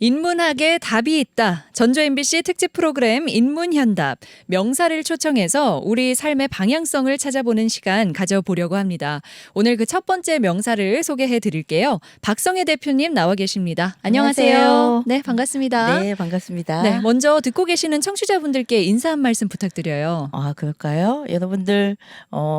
인문학에 답이 있다. 전주 MBC 특집 프로그램 인문현답. 명사를 초청해서 우리 삶의 방향성을 찾아보는 시간 가져보려고 합니다. 오늘 그 첫 번째 명사를 소개해 드릴게요. 박성혜 대표님 나와 계십니다. 안녕하세요. 안녕하세요. 네, 반갑습니다. 네, 반갑습니다. 네, 먼저 듣고 계시는 청취자분들께 인사 한 말씀 부탁드려요. 아, 그럴까요? 여러분들,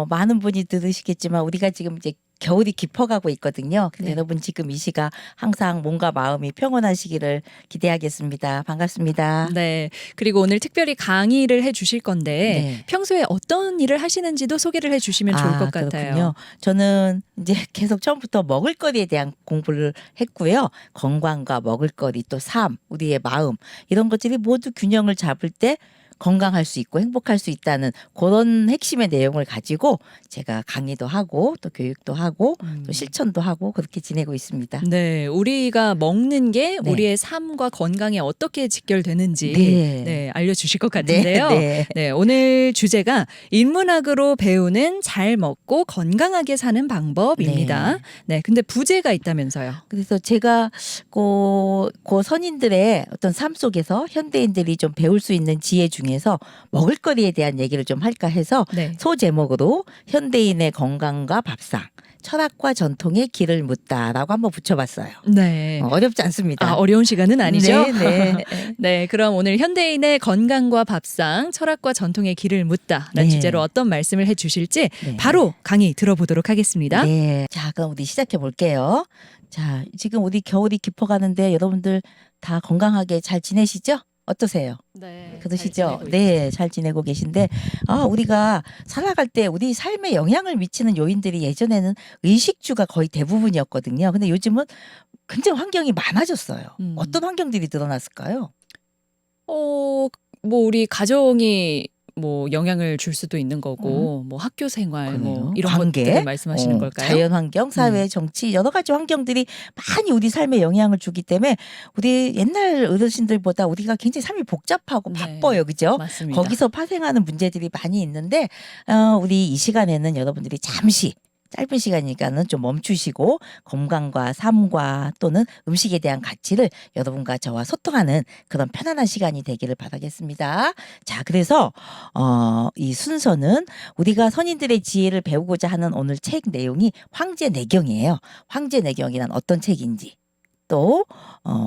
많은 분이 들으시겠지만 우리가 지금 이제 겨울이 깊어가고 있거든요. 그래서 네. 여러분 지금 이 시가 항상 몸과 마음이 평온하시기를 기대하겠습니다. 반갑습니다. 네. 그리고 오늘 특별히 강의를 해 주실 건데 네. 평소에 어떤 일을 하시는지도 소개를 해 주시면 좋을 것 같아요. 그렇군요. 저는 이제 계속 처음부터 먹을거리에 대한 공부를 했고요. 건강과 먹을거리 또 삶, 우리의 마음 이런 것들이 모두 균형을 잡을 때 건강할 수 있고 행복할 수 있다는 그런 핵심의 내용을 가지고 제가 강의도 하고 또 교육도 하고 또 실천도 하고 그렇게 지내고 있습니다. 네, 우리가 먹는 게 네. 우리의 삶과 건강에 어떻게 직결되는지 네. 알려주실 것 같은데요. 네. 네, 오늘 주제가 인문학으로 배우는 잘 먹고 건강하게 사는 방법입니다. 네, 근데 부제가 있다면서요. 그래서 제가 그 선인들의 어떤 삶 속에서 현대인들이 좀 배울 수 있는 지혜 중에서 먹을거리에 대한 얘기를 좀 할까 해서 네. 소제목으로 현대인의 건강과 밥상, 철학과 전통의 길을 묻다라고 한번 붙여봤어요. 네. 어렵지 않습니다. 어려운 시간은 아니죠? 네. 네, 그럼 오늘 현대인의 건강과 밥상, 철학과 전통의 길을 묻다라는 네. 주제로 어떤 말씀을 해 주실지 네. 바로 강의 들어보도록 하겠습니다. 네. 자, 그럼 우리 시작해 볼게요. 자, 지금 우리 겨울이 깊어가는데 여러분들 다 건강하게 잘 지내시죠? 어떠세요? 네. 그러시죠? 네, 잘 지내고 계신데, 우리가 살아갈 때 우리 삶에 영향을 미치는 요인들이 예전에는 의식주가 거의 대부분이었거든요. 근데 요즘은 굉장히 환경이 많아졌어요. 어떤 환경들이 늘어났을까요? 뭐 우리 가정이 뭐 영향을 줄 수도 있는 거고 뭐 학교 생활 뭐 그래요. 이런 관계? 것들을 말씀하시는 걸까요? 자연 환경, 사회, 정치 여러 가지 환경들이 많이 우리 삶에 영향을 주기 때문에 우리 옛날 어르신들보다 우리가 굉장히 삶이 복잡하고 네. 바빠요. 그죠? 맞습니다. 거기서 파생하는 문제들이 많이 있는데 우리 이 시간에는 여러분들이 잠시 짧은 시간이니까는 좀 멈추시고 건강과 삶과 또는 음식에 대한 가치를 여러분과 저와 소통하는 그런 편안한 시간이 되기를 바라겠습니다. 자, 그래서 이 순서는 우리가 선인들의 지혜를 배우고자 하는 오늘 책 내용이 황제내경이에요. 황제내경이란 어떤 책인지 또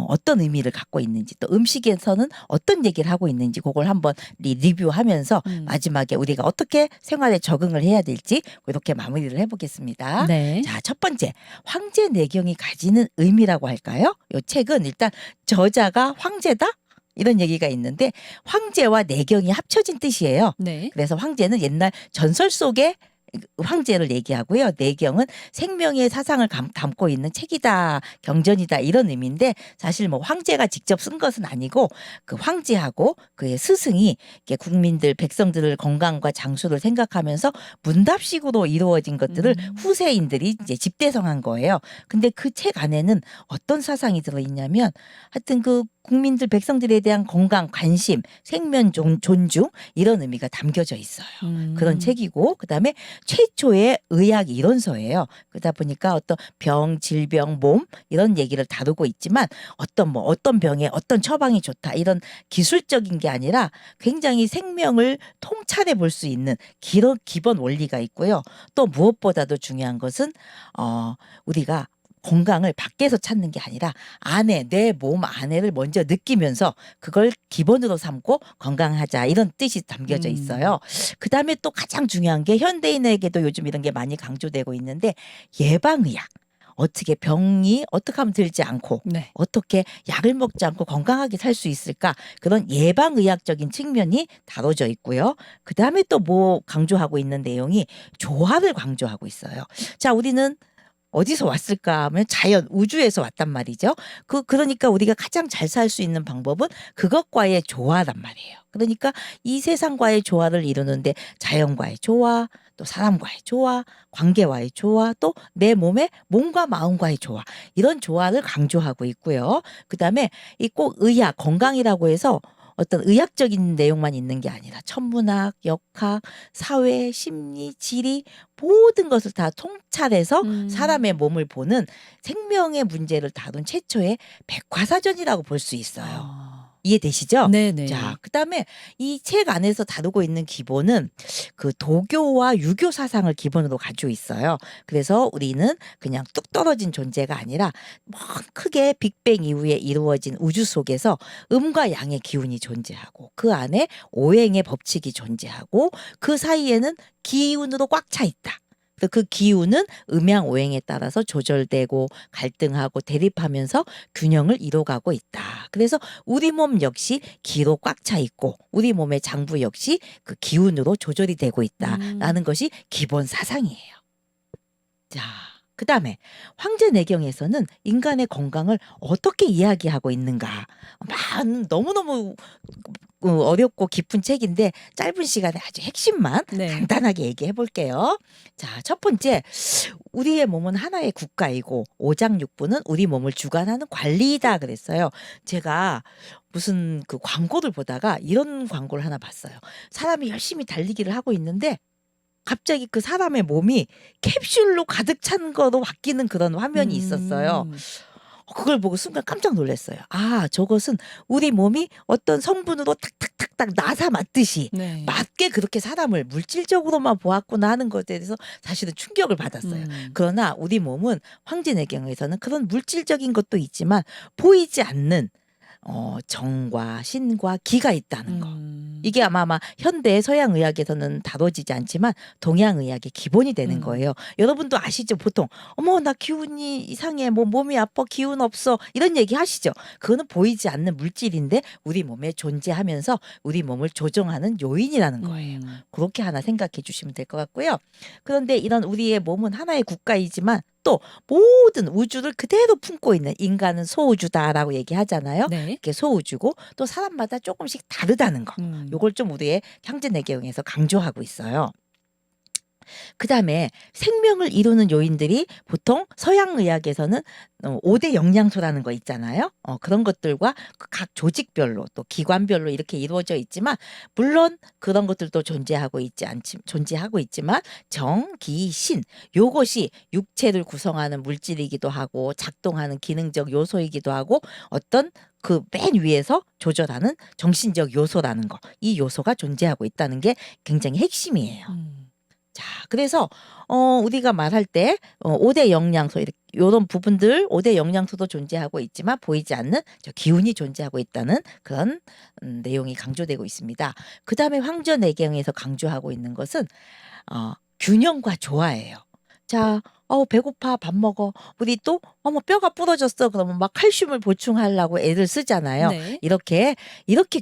어떤 의미를 갖고 있는지 또 음식에서는 어떤 얘기를 하고 있는지 그걸 한번 리뷰하면서 마지막에 우리가 어떻게 생활에 적응을 해야 될지 이렇게 마무리를 해보겠습니다. 네. 자, 첫 번째 황제내경이 가지는 의미라고 할까요? 이 책은 일단 저자가 황제다? 이런 얘기가 있는데 황제와 내경이 합쳐진 뜻이에요. 네. 그래서 황제는 옛날 전설 속의 황제를 얘기하고요. 내경은 생명의 사상을 담고 있는 책이다, 경전이다 이런 의미인데 사실 뭐 황제가 직접 쓴 것은 아니고 그 황제하고 그의 스승이 이렇게 국민들 백성들을 건강과 장수를 생각하면서 문답식으로 이루어진 것들을 후세인들이 이제 집대성한 거예요. 근데 그 책 안에는 어떤 사상이 들어있냐면 하여튼 그 국민들 백성들에 대한 건강, 관심, 생명 존중 이런 의미가 담겨져 있어요. 그런 책이고 그다음에 최초의 의학 이론서예요. 그러다 보니까 어떤 병, 질병, 몸 이런 얘기를 다루고 있지만 어떤 병에 어떤 처방이 좋다 이런 기술적인 게 아니라 굉장히 생명을 통찰해 볼 수 있는 기본 원리가 있고요. 또 무엇보다도 중요한 것은 우리가 건강을 밖에서 찾는 게 아니라 안에 내 몸 안에를 먼저 느끼면서 그걸 기본으로 삼고 건강하자 이런 뜻이 담겨져 있어요. 그다음에 또 가장 중요한 게 현대인에게도 요즘 이런 게 많이 강조되고 있는데 예방의학. 어떻게 병이 어떻게 하면 들지 않고 네. 어떻게 약을 먹지 않고 건강하게 살 수 있을까 그런 예방의학적인 측면이 다뤄져 있고요. 그다음에 또 뭐 강조하고 있는 내용이 조화를 강조하고 있어요. 자, 우리는 어디서 왔을까 하면 자연, 우주에서 왔단 말이죠. 그러니까 우리가 가장 잘 살 수 있는 방법은 그것과의 조화란 말이에요. 그러니까 이 세상과의 조화를 이루는데 자연과의 조화, 또 사람과의 조화, 관계와의 조화, 또 내 몸과 마음과의 조화 이런 조화를 강조하고 있고요. 그다음에 이 꼭 의학, 건강이라고 해서 어떤 의학적인 내용만 있는 게 아니라 천문학, 역학, 사회, 심리, 지리 모든 것을 다 통찰해서 사람의 몸을 보는 생명의 문제를 다룬 최초의 백과사전이라고 볼 수 있어요. 아. 이해되시죠? 네네. 자, 그다음에 이 책 안에서 다루고 있는 기본은 그 도교와 유교 사상을 기본으로 가지고 있어요. 그래서 우리는 그냥 뚝 떨어진 존재가 아니라 먼 크게 빅뱅 이후에 이루어진 우주 속에서 음과 양의 기운이 존재하고 그 안에 오행의 법칙이 존재하고 그 사이에는 기운으로 꽉 차 있다. 그래서 그 기운은 음양 오행에 따라서 조절되고 갈등하고 대립하면서 균형을 이뤄가고 있다. 그래서 우리 몸 역시 기로 꽉 차 있고 우리 몸의 장부 역시 그 기운으로 조절이 되고 있다라는 것이 기본 사상이에요. 자, 그다음에 황제내경에서는 인간의 건강을 어떻게 이야기하고 있는가. 너무너무 어렵고 깊은 책인데 짧은 시간에 아주 핵심만 네. 간단하게 얘기해 볼게요. 자, 첫 번째, 우리의 몸은 하나의 국가이고 오장육부는 우리 몸을 주관하는 관리이다 그랬어요. 제가 무슨 그 광고를 보다가 이런 광고를 하나 봤어요. 사람이 열심히 달리기를 하고 있는데 갑자기 그 사람의 몸이 캡슐로 가득 찬 거로 바뀌는 그런 화면이 있었어요. 그걸 보고 순간 깜짝 놀랐어요. 아, 저것은 우리 몸이 어떤 성분으로 탁탁탁탁 나사 맞듯이 네. 맞게 그렇게 사람을 물질적으로만 보았구나 하는 것에 대해서 사실은 충격을 받았어요. 그러나 우리 몸은 황제내경에서는 그런 물질적인 것도 있지만 보이지 않는 정과 신과 기가 있다는 거. 이게 아마 현대 서양 의학에서는 다뤄지지 않지만 동양 의학의 기본이 되는 거예요. 여러분도 아시죠? 보통 어머 나 기운이 이상해, 뭐 몸이 아파, 기운 없어 이런 얘기 하시죠. 그거는 보이지 않는 물질인데 우리 몸에 존재하면서 우리 몸을 조정하는 요인이라는 거예요. 그렇게 하나 생각해 주시면 될 것 같고요. 그런데 이런 우리의 몸은 하나의 국가이지만 또 모든 우주를 그대로 품고 있는 인간은 소우주다라고 얘기하잖아요. 네. 이게 소우주고 또 사람마다 조금씩 다르다는 거. 요걸 좀 우리의 황제내경에서 강조하고 있어요. 그다음에 생명을 이루는 요인들이 보통 서양 의학에서는 5대 영양소라는 거 있잖아요. 그런 것들과 각 조직별로 또 기관별로 이렇게 이루어져 있지만 물론 그런 것들도 존재하고 있지만 정, 기, 신 요것이 육체를 구성하는 물질이기도 하고 작동하는 기능적 요소이기도 하고 어떤 그 맨 위에서 조절하는 정신적 요소라는 거. 이 요소가 존재하고 있다는 게 굉장히 핵심이에요. 자, 그래서 우리가 말할 때 5대 영양소 이런 부분들 5대 영양소도 존재하고 있지만 보이지 않는 저 기운이 존재하고 있다는 그런 내용이 강조되고 있습니다. 그다음에 황제내경에서 강조하고 있는 것은 균형과 조화예요. 자, 배고파, 밥 먹어. 우리 또 뼈가 부러졌어. 그러면 막 칼슘을 보충하려고 애를 쓰잖아요. 네. 이렇게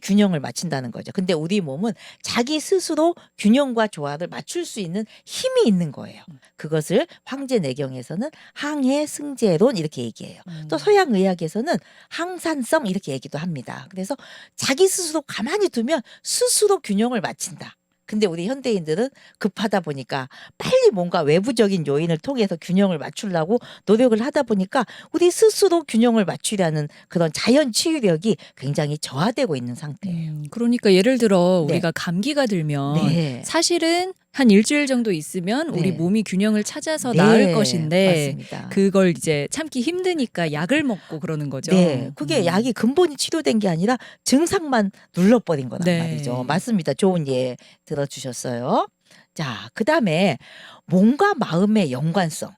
균형을 맞춘다는 거죠. 근데 우리 몸은 자기 스스로 균형과 조화를 맞출 수 있는 힘이 있는 거예요. 그것을 황제내경에서는 항해승제론 이렇게 얘기해요. 또 서양 의학에서는 항산성 이렇게 얘기도 합니다. 그래서 자기 스스로 가만히 두면 스스로 균형을 맞춘다. 근데 우리 현대인들은 급하다 보니까 빨리 뭔가 외부적인 요인을 통해서 균형을 맞추려고 노력을 하다 보니까 우리 스스로 균형을 맞추려는 그런 자연 치유력이 굉장히 저하되고 있는 상태예요. 그러니까 예를 들어 네. 우리가 감기가 들면 네. 사실은 한 일주일 정도 있으면 우리 네. 몸이 균형을 찾아서 네, 나을 것인데 맞습니다. 그걸 이제 참기 힘드니까 약을 먹고 그러는 거죠. 네, 그게 약이 근본이 치료된 게 아니라 증상만 눌러버린 거란 네. 말이죠. 맞습니다. 좋은 예 들어주셨어요. 자, 그다음에 몸과 마음의 연관성.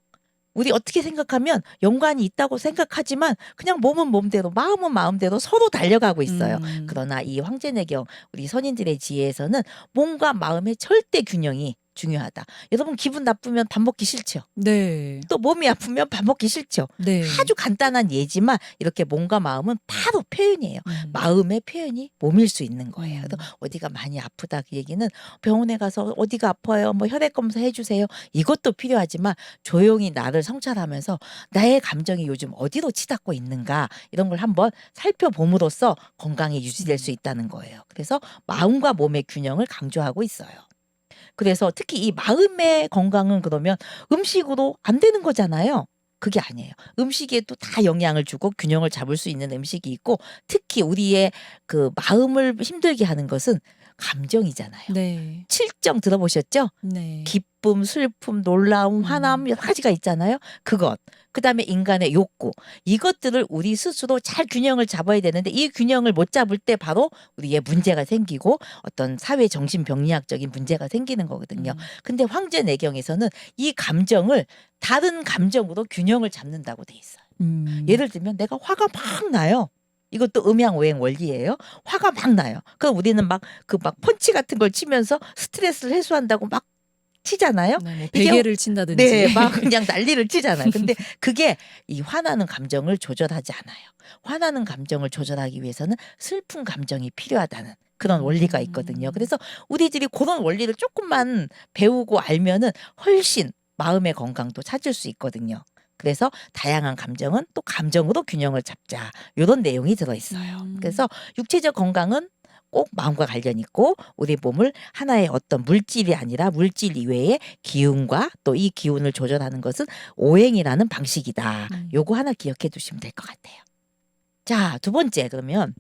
우리 어떻게 생각하면 연관이 있다고 생각하지만 그냥 몸은 몸대로 마음은 마음대로 서로 달려가고 있어요. 그러나 이 황제내경 우리 선인들의 지혜에서는 몸과 마음의 절대 균형이 중요하다. 여러분 기분 나쁘면 밥 먹기 싫죠. 네. 또 몸이 아프면 밥 먹기 싫죠. 네. 아주 간단한 예지만 이렇게 몸과 마음은 바로 표현이에요. 마음의 표현이 몸일 수 있는 거예요. 그래서 어디가 많이 아프다 그 얘기는 병원에 가서 어디가 아파요, 뭐 혈액 검사 해주세요. 이것도 필요하지만 조용히 나를 성찰하면서 나의 감정이 요즘 어디로 치닫고 있는가 이런 걸 한번 살펴봄으로써 건강이 유지될 수 있다는 거예요. 그래서 마음과 몸의 균형을 강조하고 있어요. 그래서 특히 이 마음의 건강은 그러면 음식으로 안 되는 거잖아요. 그게 아니에요. 음식에도 다 영향을 주고 균형을 잡을 수 있는 음식이 있고 특히 우리의 그 마음을 힘들게 하는 것은 감정이잖아요. 네. 칠정 들어보셨죠? 네. 기쁨, 슬픔, 놀라움, 화남 여러 가지가 있잖아요. 그것. 그다음에 인간의 욕구. 이것들을 우리 스스로 잘 균형을 잡아야 되는데 이 균형을 못 잡을 때 바로 우리의 문제가 생기고 어떤 사회 정신병리학적인 문제가 생기는 거거든요. 근데 황제내경에서는 이 감정을 다른 감정으로 균형을 잡는다고 돼 있어요. 예를 들면 내가 화가 막 나요. 이것도 음양오행 원리예요. 화가 막 나요. 그럼 우리는 막 펀치 같은 걸 치면서 스트레스를 해소한다고 막 치잖아요. 네, 뭐 이게 베개를 친다든지. 네, 막 그냥 난리를 치잖아요. 근데 그게 이 화나는 감정을 조절하지 않아요. 화나는 감정을 조절하기 위해서는 슬픈 감정이 필요하다는 그런 원리가 있거든요. 그래서 우리들이 그런 원리를 조금만 배우고 알면은 훨씬 마음의 건강도 찾을 수 있거든요. 그래서 다양한 감정은 또 감정으로 균형을 잡자. 이런 내용이 들어있어요. 그래서 육체적 건강은 꼭 마음과 관련 있고 우리 몸을 하나의 어떤 물질이 아니라 물질 이외의 기운과 또 이 기운을 조절하는 것은 오행이라는 방식이다. 요거 하나 기억해 두시면 될 것 같아요. 자, 두 번째 그러면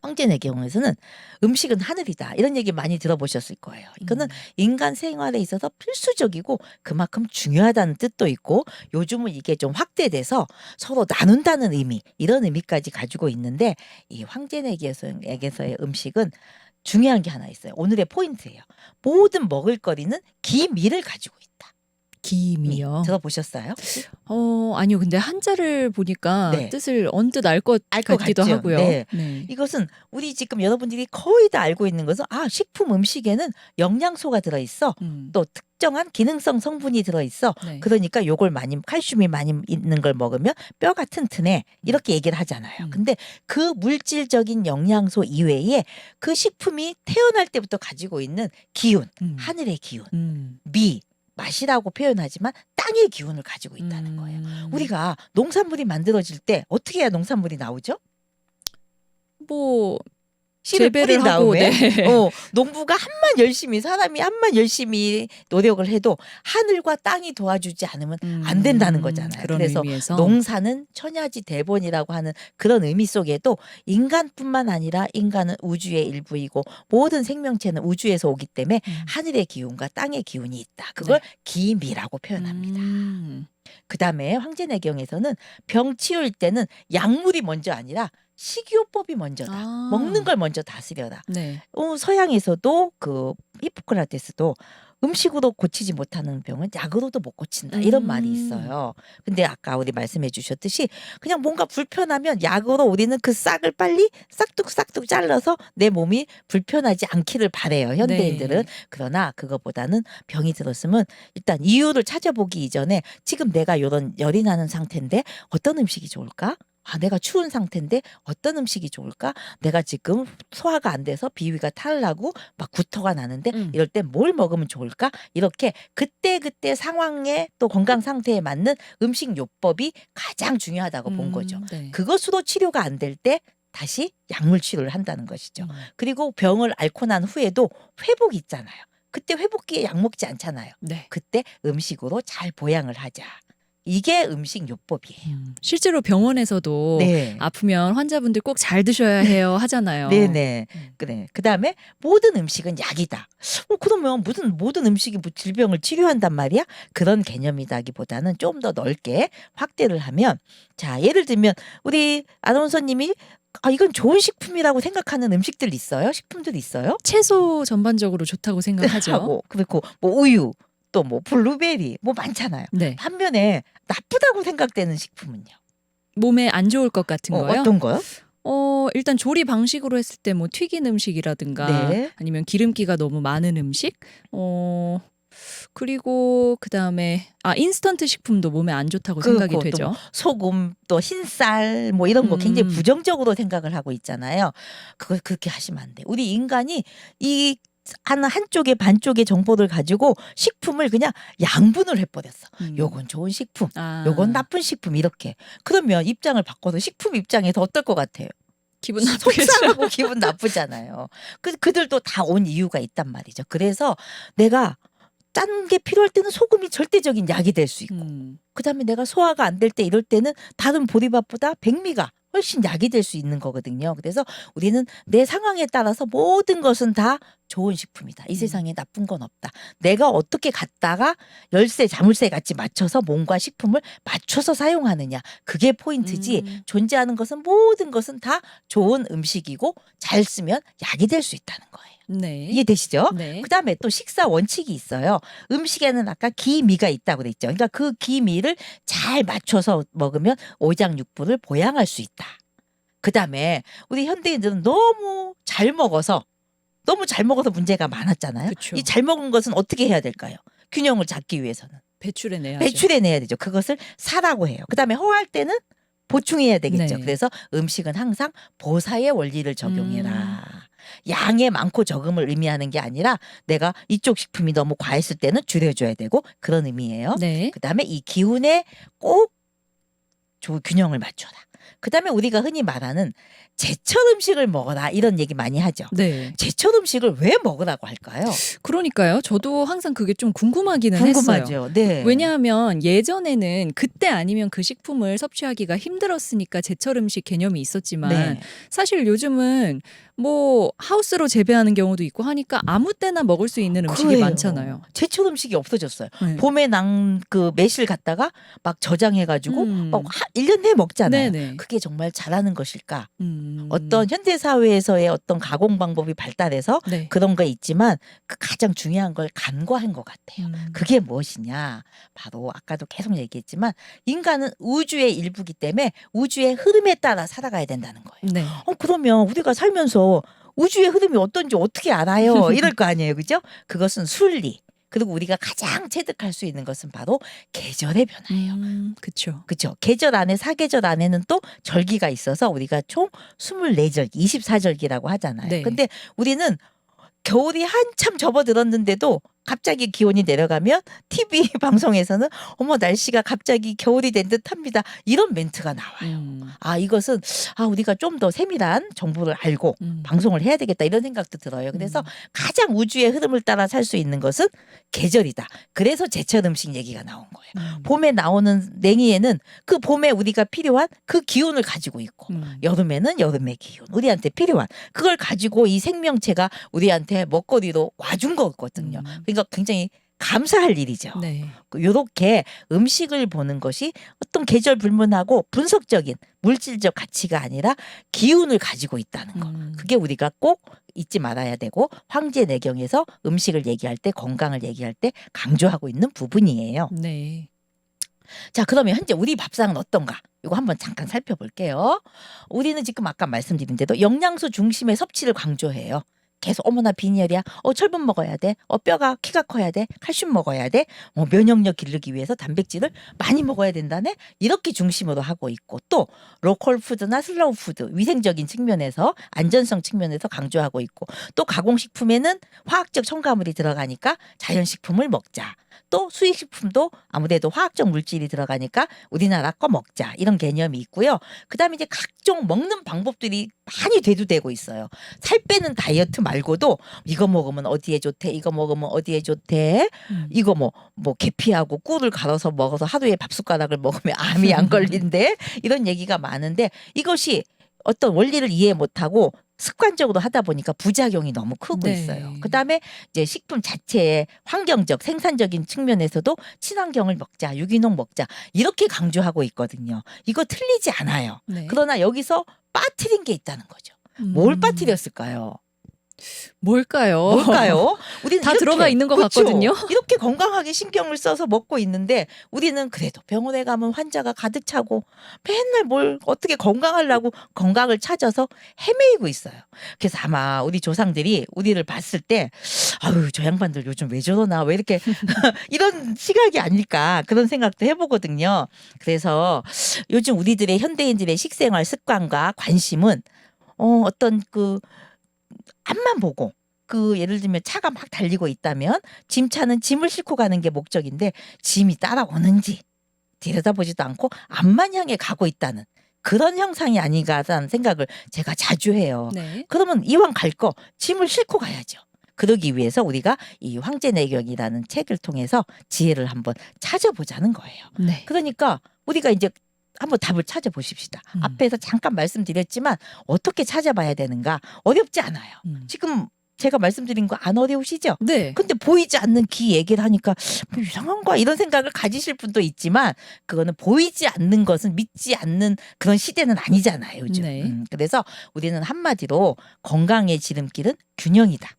황제내경에서는 음식은 하늘이다. 이런 얘기 많이 들어보셨을 거예요. 이거는 인간 생활에 있어서 필수적이고 그만큼 중요하다는 뜻도 있고 요즘은 이게 좀 확대돼서 서로 나눈다는 의미 이런 의미까지 가지고 있는데 이 황제내경에서의 음식은 중요한 게 하나 있어요. 오늘의 포인트예요. 모든 먹을거리는 기미를 가지고 있다. 기미요. 들어보셨어요? 아니요. 근데 한자를 보니까 네. 뜻을 언뜻 알 것 알 것 같기도 같죠? 하고요. 네. 네. 이것은 우리 지금 여러분들이 거의 다 알고 있는 것은 식품 음식에는 영양소가 들어있어. 또 특정한 기능성 성분이 들어있어. 네. 그러니까 요걸 많이 칼슘이 많이 있는 걸 먹으면 뼈가 튼튼해. 이렇게 얘기를 하잖아요. 근데 그 물질적인 영양소 이외에 그 식품이 태어날 때부터 가지고 있는 기운, 하늘의 기운, 미, 맛이라고 표현하지만 땅의 기운을 가지고 있다는 거예요. 우리가 농산물이 만들어질 때 어떻게 해야 농산물이 나오죠? 뭐 씨를 재배를 뿌린 하고, 다음에 네. 농부가 사람이 한만 열심히 노력을 해도 하늘과 땅이 도와주지 않으면 안 된다는 거잖아요. 그런 그래서 의미에서. 농사는 천야지 대본이라고 하는 그런 의미 속에도 인간뿐만 아니라 인간은 우주의 일부이고 모든 생명체는 우주에서 오기 때문에 하늘의 기운과 땅의 기운이 있다. 그걸 기미라고 표현합니다. 그다음에 황제내경에서는 병 치울 때는 약물이 먼저 아니라 식이요법이 먼저다. 먹는 걸 먼저 다스려라. 네. 서양에서도 그 히포크라테스도 음식으로 고치지 못하는 병은 약으로도 못 고친다. 이런 말이 있어요. 근데 아까 우리 말씀해 주셨듯이 그냥 뭔가 불편하면 약으로 우리는 그 싹을 빨리 싹둑싹둑 잘라서 내 몸이 불편하지 않기를 바래요. 현대인들은. 네. 그러나 그거보다는 병이 들었으면 일단 이유를 찾아보기 이전에 지금 내가 이런 열이 나는 상태인데 어떤 음식이 좋을까? 내가 추운 상태인데 어떤 음식이 좋을까? 내가 지금 소화가 안 돼서 비위가 탈나고 막 구토가 나는데 이럴 때 뭘 먹으면 좋을까? 이렇게 그때그때 상황에 또 건강 상태에 맞는 음식 요법이 가장 중요하다고 본 거죠. 네. 그것으로 치료가 안 될 때 다시 약물 치료를 한다는 것이죠. 그리고 병을 앓고 난 후에도 회복이 있잖아요. 그때 회복기에 약 먹지 않잖아요. 네. 그때 음식으로 잘 보양을 하자. 이게 음식 요법이에요. 실제로 병원에서도 네. 아프면 환자분들 꼭 잘 드셔야 해요 하잖아요. 네네. 그래. 그다음에 모든 음식은 약이다. 그러면 무슨 모든 음식이 뭐 질병을 치료한단 말이야? 그런 개념이다기보다는 좀 더 넓게 확대를 하면 자 예를 들면 우리 아나운서님이 이건 좋은 식품이라고 생각하는 음식들 있어요? 식품들 있어요? 채소 전반적으로 좋다고 생각하죠. 하고 그리고 뭐 우유 또 뭐 블루베리 뭐 많잖아요. 네. 반면에 나쁘다고 생각되는 식품은요? 몸에 안 좋을 것 같은 거요? 어떤 거요? 일단 조리 방식으로 했을 때 뭐 튀긴 음식이라든가 네. 아니면 기름기가 너무 많은 음식, 그리고 그다음에 인스턴트 식품도 몸에 안 좋다고 생각이 그렇고 또 되죠. 뭐 소금 또 흰쌀 뭐 이런 거 굉장히 부정적으로 생각을 하고 있잖아요. 그걸 그렇게 하시면 안 돼. 우리 인간이 이 한쪽에 반쪽의 정보를 가지고 식품을 그냥 양분을 해버렸어. 요건 좋은 식품, 요건 나쁜 식품 이렇게. 그러면 입장을 바꿔서 식품 입장에서 어떨 것 같아요? 기분 나쁘겠죠. 속상하고 기분 나쁘잖아요. 그들도 다 온 이유가 있단 말이죠. 그래서 내가 짠 게 필요할 때는 소금이 절대적인 약이 될 수 있고 그다음에 내가 소화가 안 될 때 이럴 때는 다른 보리밥보다 백미가 훨씬 약이 될 수 있는 거거든요. 그래서 우리는 내 상황에 따라서 모든 것은 다 좋은 식품이다. 이 세상에 나쁜 건 없다. 내가 어떻게 갖다가 열쇠 자물쇠 같이 맞춰서 몸과 식품을 맞춰서 사용하느냐. 그게 포인트지. 존재하는 것은 모든 것은 다 좋은 음식이고 잘 쓰면 약이 될 수 있다는 거예요. 네. 이해되시죠? 네. 그다음에 또 식사 원칙이 있어요. 음식에는 아까 기미가 있다고 그랬죠. 그러니까 그 기미를 잘 맞춰서 먹으면 오장육부를 보양할 수 있다. 그다음에 우리 현대인들은 너무 잘 먹어서 문제가 많았잖아요. 그쵸. 이 잘 먹은 것은 어떻게 해야 될까요? 균형을 잡기 위해서는 배출해내야죠. 배출해내야 되죠. 그것을 사라고 해요. 그다음에 허할 때는 보충해야 되겠죠. 네. 그래서 음식은 항상 보사의 원리를 적용해라. 양의 많고 적음을 의미하는 게 아니라 내가 이쪽 식품이 너무 과했을 때는 줄여줘야 되고 그런 의미예요. 네. 그다음에 이 기운에 꼭 균형을 맞춰라. 그다음에 우리가 흔히 말하는 제철 음식을 먹어라 이런 얘기 많이 하죠. 네. 제철 음식을 왜 먹으라고 할까요? 그러니까요. 저도 항상 그게 좀 궁금하기는 했어요. 궁금하죠. 네. 왜냐하면 예전에는 그때 아니면 그 식품을 섭취하기가 힘들었으니까 제철 음식 개념이 있었지만 네. 사실 요즘은 뭐 하우스로 재배하는 경우도 있고 하니까 아무 때나 먹을 수 있는 음식이 그래요. 많잖아요. 제철 음식이 없어졌어요. 네. 봄에 그 매실 갖다가 막 저장해가지고 막 1년 내에 먹잖아요. 네네. 그게 정말 잘하는 것일까? 음. 어떤 현대 사회에서의 어떤 가공 방법이 발달해서 네. 그런 거 있지만 그 가장 중요한 걸 간과한 것 같아요. 그게 무엇이냐? 바로 아까도 계속 얘기했지만 인간은 우주의 일부기 때문에 우주의 흐름에 따라 살아가야 된다는 거예요. 네. 그러면 우리가 살면서 우주의 흐름이 어떤지 어떻게 알아요? 이럴 거 아니에요. 그죠? 그것은 순리. 그리고 우리가 가장 체득할 수 있는 것은 바로 계절의 변화예요. 그렇죠. 그렇죠. 계절 안에 사계절 안에는 또 절기가 있어서 우리가 총 24절, 24절기라고 하잖아요. 네. 근데 우리는 겨울이 한참 접어들었는데도 갑자기 기온이 내려가면 TV 방송에서는 어머 날씨가 갑자기 겨울이 된 듯합니다. 이런 멘트가 나와요. 이것은 우리가 좀 더 세밀한 정보를 알고 방송을 해야 되겠다 이런 생각도 들어요. 그래서 가장 우주의 흐름을 따라 살 수 있는 것은 계절이다. 그래서 제철 음식 얘기가 나온 거예요. 봄에 나오는 냉이에는 그 봄에 우리가 필요한 그 기운을 가지고 있고 여름에는 여름의 기운 우리한테 필요한 그걸 가지고 이 생명체가 우리한테 먹거리로 와준 거거든요. 그러니까 굉장히 감사할 일이죠. 네. 이렇게 음식을 보는 것이 어떤 계절 불문하고 분석적인 물질적 가치가 아니라 기운을 가지고 있다는 거. 그게 우리가 꼭 잊지 말아야 되고 황제내경에서 음식을 얘기할 때 건강을 얘기할 때 강조하고 있는 부분이에요. 네. 자, 그러면 현재 우리 밥상은 어떤가? 이거 한번 잠깐 살펴볼게요. 우리는 지금 아까 말씀드린 대로 영양소 중심의 섭취를 강조해요. 계속 어머나 빈혈이야. 철분 먹어야 돼. 뼈가 키가 커야 돼. 칼슘 먹어야 돼. 면역력 기르기 위해서 단백질을 많이 먹어야 된다네. 이렇게 중심으로 하고 있고 또 로컬 푸드나 슬로우 푸드 위생적인 측면에서 안전성 측면에서 강조하고 있고 또 가공식품에는 화학적 첨가물이 들어가니까 자연식품을 먹자. 또 수입식품도 아무래도 화학적 물질이 들어가니까 우리나라 거 먹자 이런 개념이 있고요. 그다음에 이제 각종 먹는 방법들이 많이 대두되고 있어요. 살 빼는 다이어트 말고도 이거 먹으면 어디에 좋대, 이거 먹으면 어디에 좋대, 이거 뭐 계피하고 꿀을 갈아서 먹어서 하루에 밥 숟가락을 먹으면 암이 안 걸린대 이런 얘기가 많은데 이것이 어떤 원리를 이해 못하고 습관적으로 하다 보니까 부작용이 너무 크고 네. 있어요. 그다음에 이제 식품 자체의 환경적 생산적인 측면에서도 친환경을 먹자, 유기농 먹자 이렇게 강조하고 있거든요. 이거 틀리지 않아요. 네. 그러나 여기서 빠뜨린 게 있다는 거죠. 뭘 빠뜨렸을까요? 뭘까요? 우리는 다 이렇게, 들어가 있는 것 그렇죠? 같거든요. 이렇게 건강하게 신경을 써서 먹고 있는데 우리는 그래도 병원에 가면 환자가 가득 차고 맨날 뭘 어떻게 건강하려고 건강을 찾아서 헤매이고 있어요. 그래서 아마 우리 조상들이 우리를 봤을 때 아유 저 양반들 요즘 왜 저러나 왜 이렇게 이런 시각이 아닐까 그런 생각도 해보거든요. 그래서 요즘 우리들의 현대인들의 식생활 습관과 관심은 어떤 그 앞만 보고 예를 들면 차가 막 달리고 있다면 짐차는 짐을 싣고 가는 게 목적인데 짐이 따라오는지 들여다보지도 않고 앞만 향해 가고 있다는 그런 형상이 아닌가라는 생각을 제가 자주 해요. 네. 그러면 이왕 갈 거 짐을 싣고 가야죠. 그러기 위해서 우리가 이 황제내경이라는 책을 통해서 지혜를 한번 찾아보자는 거예요. 네. 그러니까 우리가 이제 한번 답을 찾아보십시다. 앞에서 잠깐 말씀드렸지만 어떻게 찾아봐야 되는가 어렵지 않아요. 지금 제가 말씀드린 거 안 어려우시죠? 네. 근데 보이지 않는 귀 얘기를 하니까 뭐 이상한 거야 이런 생각을 가지실 분도 있지만 그거는 보이지 않는 것은 믿지 않는 그런 시대는 아니잖아요. 요즘. 네. 그래서 우리는 한마디로 건강의 지름길은 균형이다.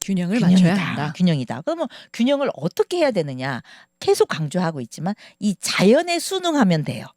균형을 맞춰야 한다. 균형이다. 그러면 균형을 어떻게 해야 되느냐? 계속 강조하고 있지만 이 자연에 순응하면 돼요.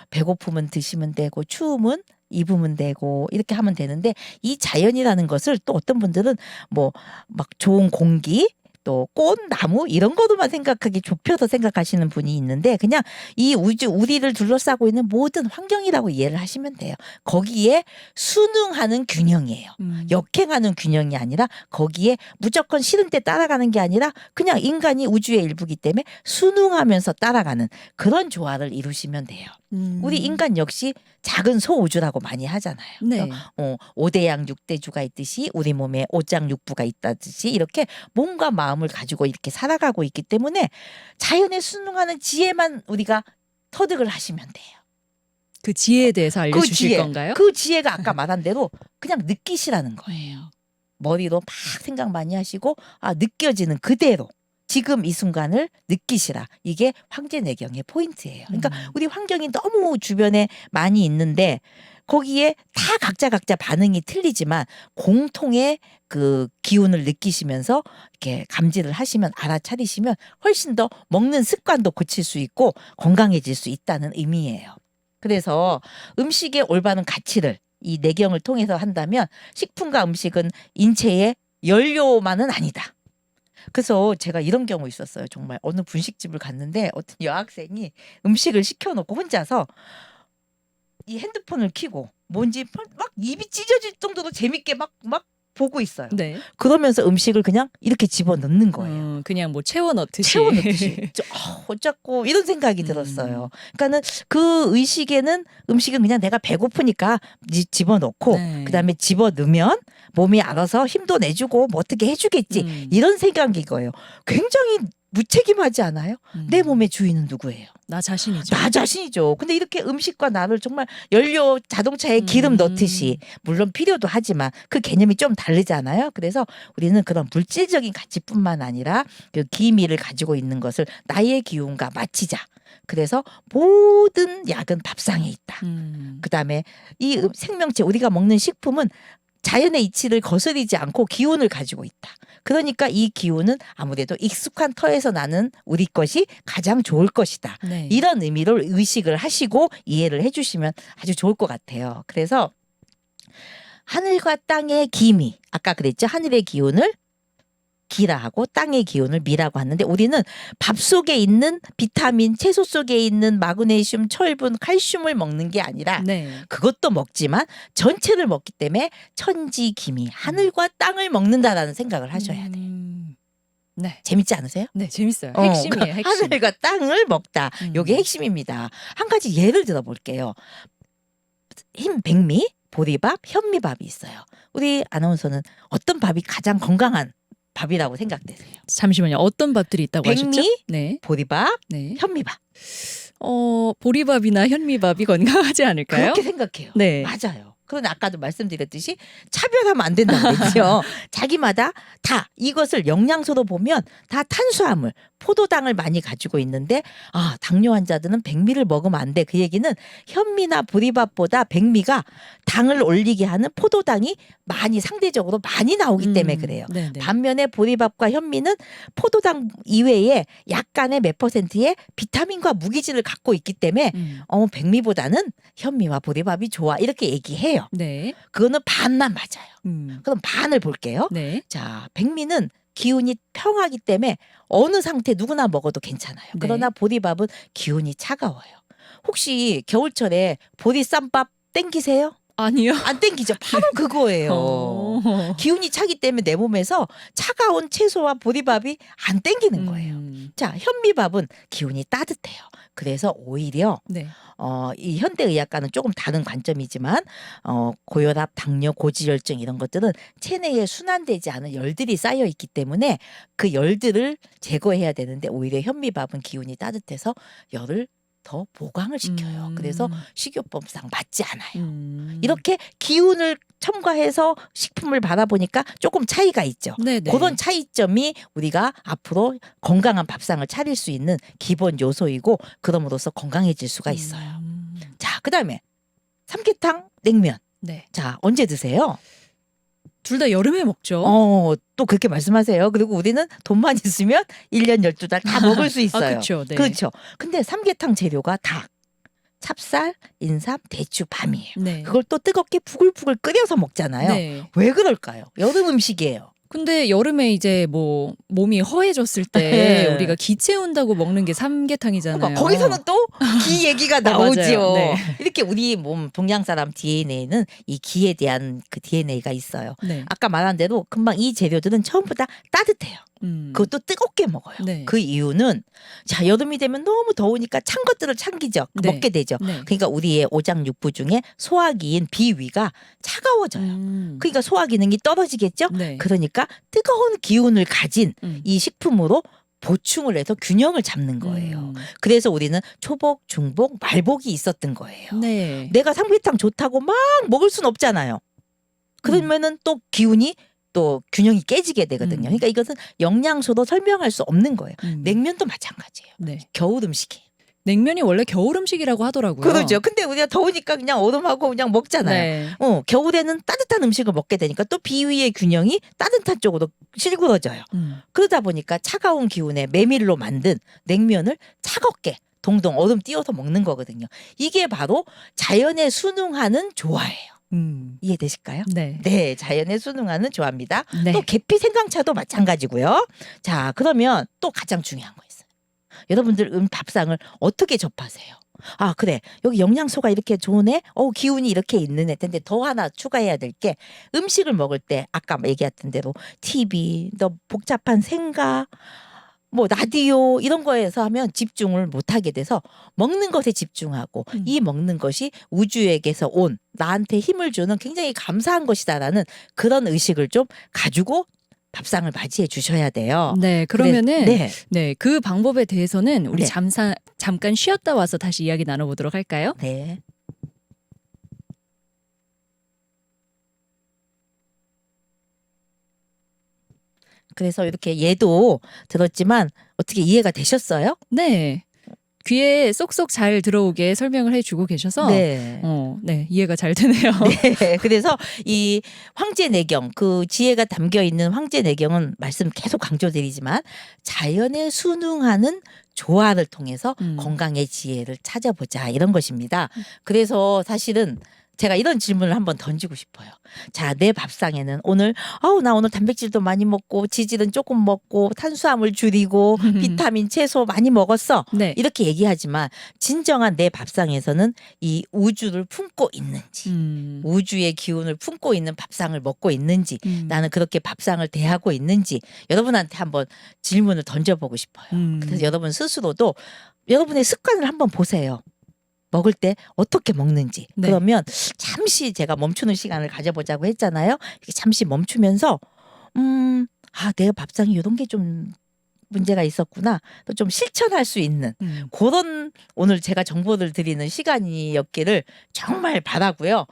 배고프면 드시면 되고 추우면 입으면 되고 이렇게 하면 되는데 이 자연이라는 것을 또 어떤 분들은 뭐 막 좋은 공기 또 꽃, 나무 이런 거로만 생각하기 좁혀서 생각하시는 분이 있는데 그냥 이 우주 우리를 둘러싸고 있는 모든 환경이라고 이해를 하시면 돼요. 거기에 순응하는 균형이에요. 역행하는 균형이 아니라 거기에 무조건 싫은 때 따라가는 게 아니라 그냥 인간이 우주의 일부기 때문에 순응하면서 따라가는 그런 조화를 이루시면 돼요. 우리 인간 역시 작은 소우주라고 많이 하잖아요. 네. 5대양 6대주가 있듯이 우리 몸에 5장6부가 있다듯이 이렇게 몸과 마음을 가지고 이렇게 살아가고 있기 때문에 자연에 순응하는 지혜만 우리가 터득을 하시면 돼요. 그 지혜에 대해서 알려주실 건가요? 그 지혜가 아까 말한 대로 그냥 느끼시라는 거예요. 머리로 막 생각 많이 하시고 느껴지는 그대로 지금 이 순간을 느끼시라. 이게 황제내경의 포인트예요. 그러니까 우리 환경이 너무 주변에 많이 있는데 거기에 다 각자 반응이 틀리지만 공통의 그 기운을 느끼시면서 이렇게 감지를 하시면 알아차리시면 훨씬 더 먹는 습관도 고칠 수 있고 건강해질 수 있다는 의미예요. 그래서 음식의 올바른 가치를 이 내경을 통해서 한다면 식품과 음식은 인체의 연료만은 아니다. 그래서 제가 이런 경우 있었어요. 정말 어느 분식집을 갔는데 어떤 여학생이 음식을 시켜놓고 혼자서 이 핸드폰을 켜고 뭔지 막 입이 찢어질 정도로 재밌게 막 보고 있어요. 네. 그러면서 음식을 그냥 이렇게 집어넣는 거예요. 그냥 뭐 채워 넣듯이. 어쩌고 이런 생각이 들었어요. 그러니까는 그 의식에는 음식은 그냥 내가 배고프니까 집어넣고 네. 그다음에 집어넣으면 몸이 알아서 힘도 내주고 뭐 어떻게 해주겠지 이런 생각인 거예요. 굉장히 무책임하지 않아요? 내 몸의 주인은 누구예요? 나 자신이죠. 나 자신이죠. 근데 이렇게 음식과 나를 정말 연료 자동차에 기름 넣듯이 물론 필요도 하지만 그 개념이 좀 다르잖아요. 그래서 우리는 그런 물질적인 가치뿐만 아니라 그 기미를 가지고 있는 것을 나의 기운과 맞추자. 그래서 모든 약은 밥상에 있다. 그다음에 이 생명체 우리가 먹는 식품은 자연의 이치를 거스르지 않고 기운을 가지고 있다. 그러니까 이 기운은 아무래도 익숙한 터에서 나는 우리 것이 가장 좋을 것이다. 네. 이런 의미를 의식을 하시고 이해를 해주시면 아주 좋을 것 같아요. 그래서 하늘과 땅의 기미, 아까 그랬죠? 하늘의 기운을 기라 하고 땅의 기운을 미라고 하는데 우리는 밥 속에 있는 비타민, 채소 속에 있는 마그네슘, 철분, 칼슘을 먹는 게 아니라 네. 그것도 먹지만 전체를 먹기 때문에 천지기미, 하늘과 땅을 먹는다라는 생각을 하셔야 돼요. 네. 재밌지 않으세요? 네, 재밌어요. 핵심이에요, 그러니까 핵심. 하늘과 땅을 먹다. 이게 핵심입니다. 한 가지 예를 들어볼게요. 흰 백미, 보리밥, 현미밥이 있어요. 우리 아나운서는 어떤 밥이 가장 건강한 밥이라고 생각되세요? 잠시만요. 어떤 밥들이 있다고 백미, 하셨죠? 네. 보리밥, 네. 현미밥. 보리밥이나 현미밥이 건강하지 않을까요? 그렇게 생각해요. 네. 맞아요. 그런데 아까도 말씀드렸듯이 차별하면 안 된다고 그랬죠. 자기마다 다 이것을 영양소로 보면 다 탄수화물, 포도당을 많이 가지고 있는데 당뇨 환자들은 백미를 먹으면 안 돼. 그 얘기는 현미나 보리밥보다 백미가 당을 올리게 하는 포도당이 많이 상대적으로 많이 나오기 때문에 그래요. 네네. 반면에 보리밥과 현미는 포도당 이외에 약간의 몇 %의 비타민과 무기질을 갖고 있기 때문에 백미보다는 현미와 보리밥이 좋아 이렇게 얘기해요. 네. 그거는 반만 맞아요. 그럼 반을 볼게요. 네. 자, 백미는 기운이 평하기 때문에 어느 상태 누구나 먹어도 괜찮아요. 네. 그러나 보리밥은 기운이 차가워요. 혹시 겨울철에 보리 쌈밥 땡기세요? 아니요. 안 땡기죠. 바로 그거예요. 기운이 차기 때문에 내 몸에서 차가운 채소와 보리밥이 안 땡기는 거예요. 자, 현미밥은 기운이 따뜻해요. 그래서 오히려 네. 이 현대의학과는 조금 다른 관점이지만 고혈압, 당뇨, 고지혈증 이런 것들은 체내에 순환되지 않은 열들이 쌓여 있기 때문에 그 열들을 제거해야 되는데 오히려 현미밥은 기운이 따뜻해서 열을 더 보강을 시켜요. 그래서 식이요법상 맞지 않아요. 이렇게 기운을 첨가해서 식품을 바라보니까 조금 차이가 있죠. 네네. 그런 차이점이 우리가 앞으로 건강한 밥상을 차릴 수 있는 기본 요소이고 그럼으로써 건강해질 수가 있어요. 자, 그다음에 삼계탕, 냉면. 네. 자, 언제 드세요? 둘 다 여름에 먹죠. 또 그렇게 말씀하세요. 그리고 우리는 돈만 있으면 1년 12달 다 먹을 수 있어요. 그렇죠. 네. 그렇죠. 근데 삼계탕 재료가 닭, 찹쌀, 인삼, 대추, 밤이에요. 네. 그걸 또 뜨겁게 부글부글 끓여서 먹잖아요. 네. 왜 그럴까요? 여름 음식이에요. 근데 여름에 이제 뭐 몸이 허해졌을 때 네. 우리가 기 채운다고 먹는 게 삼계탕이잖아요. 그러니까 거기서는 또 기 얘기가 맞아요. 나오지요. 네. 이렇게 우리 몸 동양 사람 DNA는 이 기에 대한 그 DNA가 있어요. 네. 아까 말한 대로 금방 이 재료들은 처음부터 따뜻해요. 그것도 뜨겁게 먹어요. 네. 그 이유는 자, 여름이 되면 너무 더우니까 찬 것들을 참기죠. 네. 먹게 되죠. 네. 그러니까 우리의 오장육부 중에 소화기인 비위가 차가워져요. 그러니까 소화 기능이 떨어지겠죠. 네. 그러니까 뜨거운 기운을 가진 음. 이 식품으로 보충을 해서 균형을 잡는 거예요. 그래서 우리는 초복, 중복, 말복이 있었던 거예요. 네. 내가 삼계탕 좋다고 막 먹을 순 없잖아요. 그러면은 또 기운이 또 균형이 깨지게 되거든요. 그러니까 이것은 영양소도 설명할 수 없는 거예요. 냉면도 마찬가지예요. 네. 겨울 음식이에요. 냉면이 원래 겨울 음식이라고 하더라고요. 그러죠. 근데 우리가 더우니까 그냥 얼음하고 그냥 먹잖아요. 네. 겨울에는 따뜻한 음식을 먹게 되니까 또 비위의 균형이 따뜻한 쪽으로 실구러져요. 그러다 보니까 차가운 기운에 메밀로 만든 냉면을 차갑게 동동 얼음 띄워서 먹는 거거든요. 이게 바로 자연에 순응하는 조화예요. 이해되실까요? 네. 네, 자연에 순응하는 조화입니다. 네. 또 계피 생강차도 마찬가지고요. 자, 그러면 또 가장 중요한 거 있어요. 여러분들 밥상을 어떻게 접하세요? 아, 그래. 여기 영양소가 이렇게 좋으네. 기운이 이렇게 있는 애. 근데 더 하나 추가해야 될 게 음식을 먹을 때 아까 얘기했던 대로 TV, 또 복잡한 생각, 뭐 라디오 이런 거에서 하면 집중을 못 하게 돼서 먹는 것에 집중하고 이 먹는 것이 우주에게서 온 나한테 힘을 주는 굉장히 감사한 것이다라는 그런 의식을 좀 가지고 밥상을 맞이해 주셔야 돼요. 네, 그러면은 네. 네, 그 방법에 대해서는 우리 네. 잠깐 쉬었다 와서 다시 이야기 나눠보도록 할까요? 네. 그래서 이렇게 얘도 들었지만 어떻게 이해가 되셨어요? 네. 귀에 쏙쏙 잘 들어오게 설명을 해주고 계셔서 네. 네, 이해가 잘 되네요. 네. 그래서 이 황제내경 그 지혜가 담겨 있는 황제내경은 말씀 계속 강조드리지만 자연에 순응하는 조화를 통해서 건강의 지혜를 찾아보자 이런 것입니다. 그래서 사실은 제가 이런 질문을 한번 던지고 싶어요. 자, 내 밥상에는 오늘 나 오늘 단백질도 많이 먹고 지질은 조금 먹고 탄수화물 줄이고 비타민 채소 많이 먹었어. 네. 이렇게 얘기하지만 진정한 내 밥상에서는 이 우주를 품고 있는지 우주의 기운을 품고 있는 밥상을 먹고 있는지 나는 그렇게 밥상을 대하고 있는지 여러분한테 한번 질문을 던져보고 싶어요. 그래서 여러분 스스로도 여러분의 습관을 한번 보세요. 먹을 때 어떻게 먹는지. 네. 그러면 잠시 제가 멈추는 시간을 가져보자고 했잖아요. 이렇게 잠시 멈추면서 내가 밥상에 이런 게 좀 문제가 있었구나. 또 좀 실천할 수 있는 그런 오늘 제가 정보를 드리는 시간이었기를 정말 바라고요.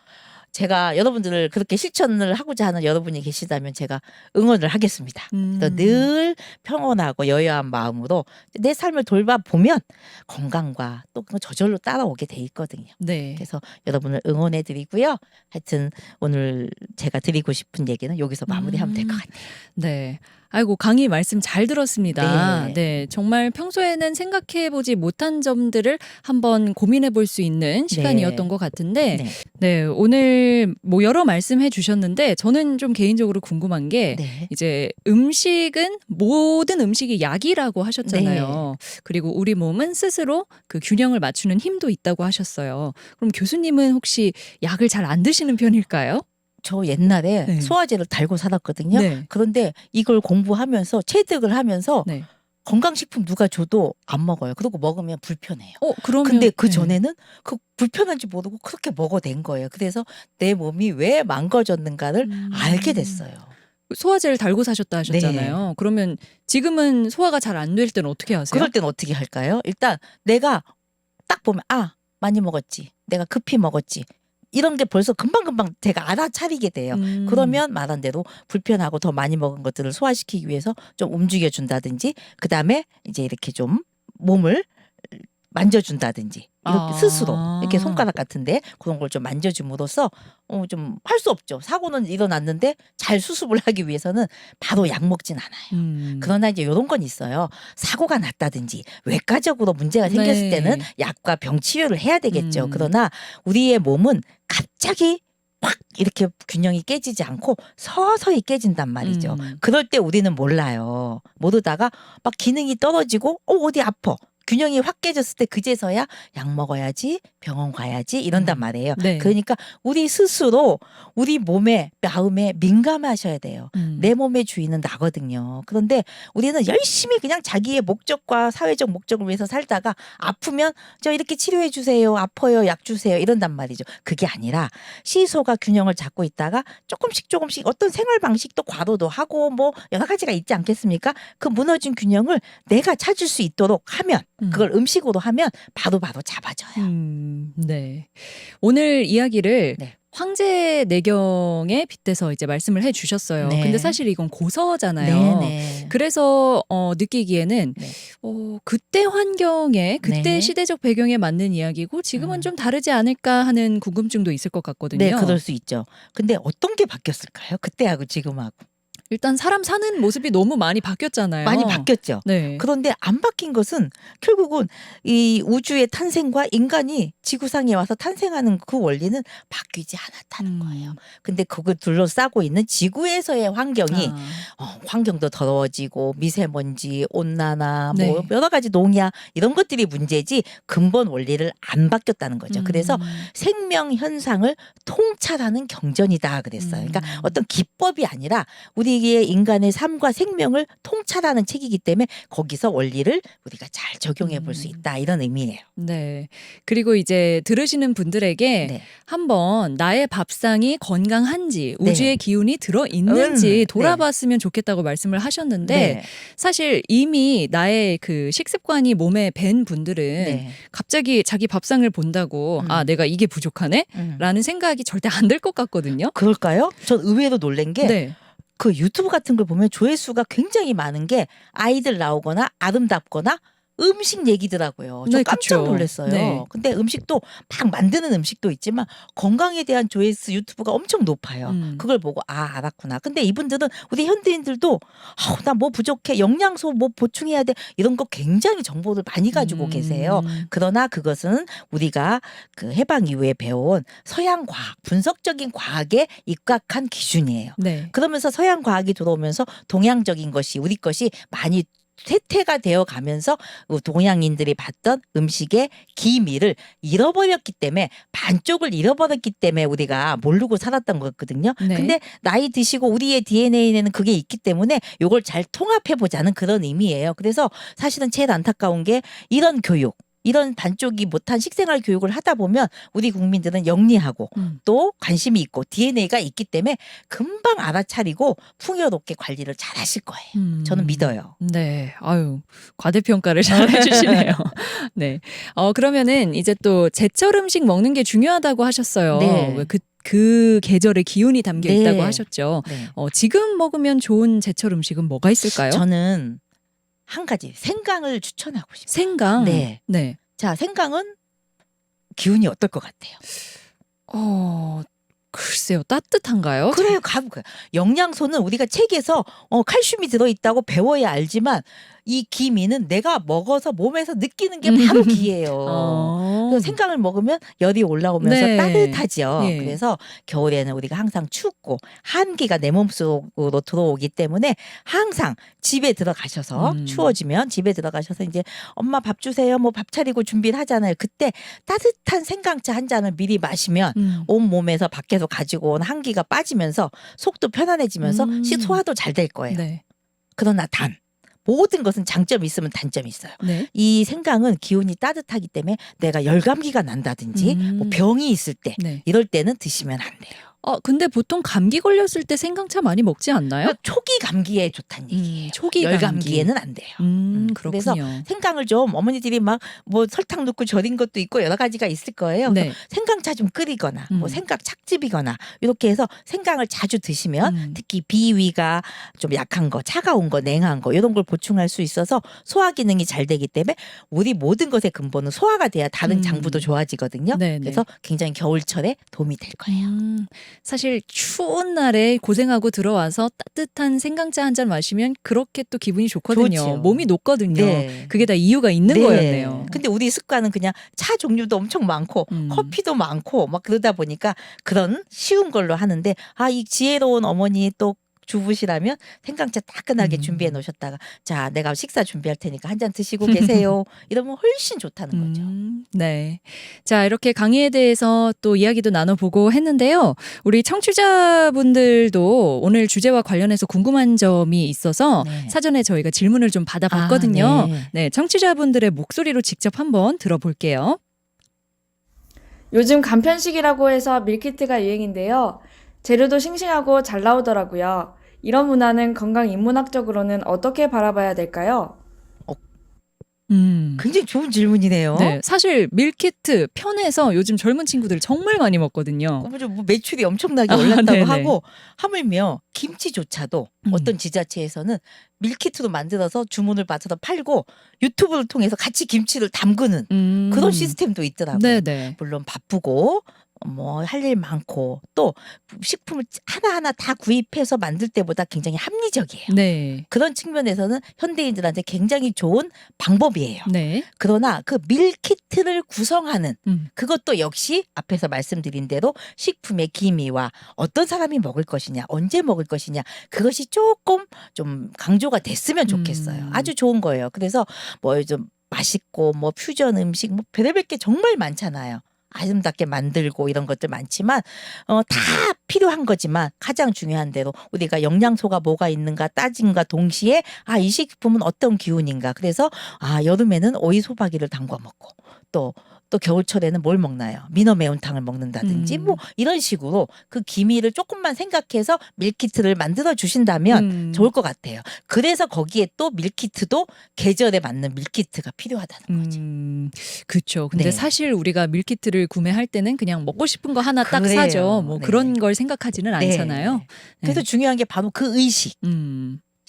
제가 여러분들을 그렇게 실천을 하고자 하는 여러분이 계시다면 제가 응원을 하겠습니다. 그래서 늘 평온하고 여유한 마음으로 내 삶을 돌봐보면 건강과 또 저절로 따라오게 돼 있거든요. 네. 그래서 여러분을 응원해 드리고요. 하여튼 오늘 제가 드리고 싶은 얘기는 여기서 마무리하면 될 것 같아요. 네. 아이고, 강의 말씀 잘 들었습니다. 네. 네, 정말 평소에는 생각해보지 못한 점들을 한번 고민해볼 수 있는 시간이었던 것 같은데, 네. 네, 오늘 뭐 여러 말씀해 주셨는데, 저는 좀 개인적으로 궁금한 게, 네. 이제 음식은 모든 음식이 약이라고 하셨잖아요. 그리고 우리 몸은 스스로 그 균형을 맞추는 힘도 있다고 하셨어요. 그럼 교수님은 혹시 약을 잘 안 드시는 편일까요? 저 옛날에 네. 소화제를 달고 살았거든요. 네. 그런데 이걸 공부하면서 체득을 하면서 네. 건강식품 누가 줘도 안 먹어요. 그리고 먹으면 불편해요. 그러면 근데 그 네. 전에는 그 불편한지 모르고 그렇게 먹어댄 거예요. 그래서 내 몸이 왜 망가졌는가를 알게 됐어요. 소화제를 달고 사셨다 네. 하셨잖아요. 그러면 지금은 소화가 잘 안 될 때는 어떻게 하세요? 그럴 땐 어떻게 할까요? 일단 내가 딱 보면 많이 먹었지. 내가 급히 먹었지. 이런 게 벌써 금방금방 제가 알아차리게 돼요. 그러면 말한 대로 불편하고 더 많이 먹은 것들을 소화시키기 위해서 좀 움직여 준다든지 그다음에 이제 이렇게 좀 몸을 만져준다든지 이렇게 스스로 이렇게 손가락 같은데 그런 걸 좀 만져줌으로써 좀 할 수 없죠. 사고는 일어났는데 잘 수습을 하기 위해서는 바로 약 먹진 않아요. 그러나 이제 이런 건 있어요. 사고가 났다든지 외과적으로 문제가 생겼을 네. 때는 약과 병 치료를 해야 되겠죠. 음. 그러나 우리의 몸은 갑자기 확 이렇게 균형이 깨지지 않고 서서히 깨진단 말이죠. 그럴 때 우리는 몰라요. 모르다가 막 기능이 떨어지고 어디 아파. 균형이 확 깨졌을 때 그제서야 약 먹어야지 병원 가야지 이런단 말이에요. 네. 그러니까 우리 스스로 우리 몸에 마음에 민감하셔야 돼요. 내 몸의 주인은 나거든요. 그런데 우리는 열심히 그냥 자기의 목적과 사회적 목적을 위해서 살다가 아프면 저 이렇게 치료해 주세요. 아파요. 약 주세요. 이런단 말이죠. 그게 아니라 시소가 균형을 잡고 있다가 조금씩 어떤 생활 방식도 과도도 하고 뭐 여러 가지가 있지 않겠습니까? 그 무너진 균형을 내가 찾을 수 있도록 하면 그걸 음식으로 하면 바로바로 잡아줘요. 네. 오늘 이야기를 네. 황제 내경에 빗대서 이제 말씀을 해 주셨어요. 네. 근데 사실 이건 고서잖아요. 네네. 그래서 느끼기에는 네. 그때 환경에 그때 네. 시대적 배경에 맞는 이야기고 지금은 좀 다르지 않을까 하는 궁금증도 있을 것 같거든요. 네, 그럴 수 있죠. 근데 어떤 게 바뀌었을까요? 그때하고 지금하고. 일단 사람 사는 모습이 너무 많이 바뀌었잖아요. 많이 바뀌었죠. 네. 그런데 안 바뀐 것은 결국은 이 우주의 탄생과 인간이 지구상에 와서 탄생하는 그 원리는 바뀌지 않았다는 거예요. 근데 그걸 둘러싸고 있는 지구에서의 환경이 환경도 더러워지고 미세먼지, 온난화, 뭐 네. 여러 가지 농약 이런 것들이 문제지 근본 원리를 안 바뀌었다는 거죠. 그래서 생명 현상을 통찰하는 경전이다 그랬어요. 그러니까 어떤 기법이 아니라 우리의 인간의 삶과 생명을 통찰하는 책이기 때문에 거기서 원리를 우리가 잘 적용해 볼 수 있다 이런 의미예요. 네. 그리고 이제 들으시는 분들에게 네. 한번 나의 밥상이 건강한지 우주의 기운이 들어 있는지 네. 돌아봤으면 좋겠다고 말씀을 하셨는데 네. 사실 이미 나의 그 식습관이 몸에 밴 분들은 네. 갑자기 자기 밥상을 본다고 내가 이게 부족하네? 라는 생각이 절대 안 들 것 같거든요. 그럴까요? 전 의외로 놀란 게 네. 그 유튜브 같은 걸 보면 조회수가 굉장히 많은 게 아이들 나오거나 아름답거나 음식 얘기더라고요. 저 네, 깜짝 그쵸. 놀랐어요. 네. 근데 음식도 막 만드는 음식도 있지만 건강에 대한 조회수 유튜브가 엄청 높아요. 그걸 보고 알았구나. 근데 이분들은 우리 현대인들도 나 뭐 부족해 영양소 뭐 보충해야 돼 이런 거 굉장히 정보를 많이 가지고 계세요. 그러나 그것은 우리가 그 해방 이후에 배운 서양 과학, 분석적인 과학에 입각한 기준이에요. 네. 그러면서 서양 과학이 들어오면서 동양적인 것이 우리 것이 많이 쇠퇴가 되어 가면서 동양인들이 봤던 음식의 기미를 잃어버렸기 때문에 반쪽을 잃어버렸기 때문에 우리가 모르고 살았던 거거든요. 네. 근데 나이 드시고 우리의 DNA에는 그게 있기 때문에 이걸 잘 통합해 보자는 그런 의미예요. 그래서 사실은 제일 안타까운 게 이런 교육 이런 반쪽이 못한 식생활 교육을 하다 보면 우리 국민들은 영리하고 또 관심이 있고 DNA가 있기 때문에 금방 알아차리고 풍요롭게 관리를 잘 하실 거예요. 저는 믿어요. 네. 아유, 과대평가를 잘 해주시네요. 네. 그러면은 이제 또 제철 음식 먹는 게 중요하다고 하셨어요. 네. 왜 그 계절의 기운이 담겨 네. 있다고 하셨죠. 네. 지금 먹으면 좋은 제철 음식은 뭐가 있을까요? 저는 한 가지 생강을 추천하고 싶어요. 생강. 네. 네. 자, 생강은 기운이 어떨 것 같아요? 글쎄요, 따뜻한가요? 그래요. 영양소는 우리가 책에서 칼슘이 들어있다고 배워야 알지만 이 기미는 내가 먹어서 몸에서 느끼는 게 바로 기예요. 그래서 생강을 먹으면 열이 올라오면서 네. 따뜻하죠. 예. 그래서 겨울에는 우리가 항상 춥고 한기가 내 몸속으로 들어오기 때문에 항상 집에 들어가셔서 추워지면 집에 들어가셔서 이제 엄마 밥 주세요. 뭐 밥 차리고 준비를 하잖아요. 그때 따뜻한 생강차 한 잔을 미리 마시면 온 몸에서 밖에서 가지고 온 한기가 빠지면서 속도 편안해지면서 소화도 잘 될 거예요. 네. 그러나 모든 것은 장점이 있으면 단점이 있어요. 네. 이 생강은 기온이 따뜻하기 때문에 내가 열감기가 난다든지 뭐 병이 있을 때 네. 이럴 때는 드시면 안 돼요. 근데 보통 감기 걸렸을 때 생강차 많이 먹지 않나요? 그러니까 초기 감기에 좋다는 얘기예요. 초기 열감기에는 안 돼요. 그렇군요. 그래서 생강을 좀 어머니들이 막 뭐 설탕 넣고 절인 것도 있고 여러 가지가 있을 거예요. 네. 생강차 좀 끓이거나 뭐 생강 착즙이거나 이렇게 해서 생강을 자주 드시면 특히 비위가 좀 약한 거, 차가운 거, 냉한 거 이런 걸 보충할 수 있어서 소화 기능이 잘 되기 때문에 우리 모든 것의 근본은 소화가 돼야 다른 장부도 좋아지거든요. 네네. 그래서 굉장히 겨울철에 도움이 될 거예요. 사실 추운 날에 고생하고 들어와서 따뜻한 생강차 한 잔 마시면 그렇게 또 기분이 좋거든요. 좋지요. 몸이 녹거든요. 네. 그게 다 이유가 있는 네. 거였네요. 근데 우리 습관은 그냥 차 종류도 엄청 많고 커피도 많고 막 그러다 보니까 그런 쉬운 걸로 하는데 이 지혜로운 어머니 또 주부시라면 생강차 따끈하게 준비해 놓으셨다가 자 내가 식사 준비할 테니까 한 잔 드시고 계세요. 이러면 훨씬 좋다는 거죠. 네. 자, 이렇게 강의에 대해서 또 이야기도 나눠보고 했는데요. 우리 청취자분들도 오늘 주제와 관련해서 궁금한 점이 있어서 네. 사전에 저희가 질문을 좀 받아봤거든요. 네. 네, 청취자분들의 목소리로 직접 한번 들어볼게요. 요즘 간편식이라고 해서 밀키트가 유행인데요. 재료도 싱싱하고 잘 나오더라고요. 이런 문화는 건강 인문학적으로는 어떻게 바라봐야 될까요? 굉장히 좋은 질문이네요. 네, 사실 밀키트 편해서 요즘 젊은 친구들 정말 많이 먹거든요. 뭐 매출이 엄청나게 아, 올랐다고 네네. 하고 하물며 김치조차도 어떤 지자체에서는 밀키트로 만들어서 주문을 받아서 팔고 유튜브를 통해서 같이 김치를 담그는 그런 시스템도 있더라고요. 네네. 물론 바쁘고 뭐 할 일 많고 또 식품을 하나하나 다 구입해서 만들 때보다 굉장히 합리적이에요. 네. 그런 측면에서는 현대인들한테 굉장히 좋은 방법이에요. 네. 그러나 그 밀키트를 구성하는 음. 그것도 역시 앞에서 말씀드린 대로 식품의 기미와 어떤 사람이 먹을 것이냐, 언제 먹을 것이냐 그것이 조금 좀 강조가 됐으면 좋겠어요. 아주 좋은 거예요. 그래서 뭐 좀 맛있고 뭐 퓨전 음식 뭐 별의별 게 정말 많잖아요. 아름답게 만들고 이런 것들 많지만 다 필요한 거지만 가장 중요한 대로 우리가 영양소가 뭐가 있는가 따짐과 동시에 이 식품은 어떤 기운인가 그래서 여름에는 오이 소박이를 담궈 먹고 또 겨울철에는 뭘 먹나요? 민어 매운탕을 먹는다든지 뭐 이런 식으로 그 기미를 조금만 생각해서 밀키트를 만들어 주신다면 좋을 것 같아요. 그래서 거기에 또 밀키트도 계절에 맞는 밀키트가 필요하다는 거죠. 그렇죠. 근데 네. 사실 우리가 밀키트를 구매할 때는 그냥 먹고 싶은 거 하나 딱 그래요. 사죠. 뭐 네. 그런 걸 생각하지는 네. 않잖아요. 그래서 중요한 게 바로 그 의식.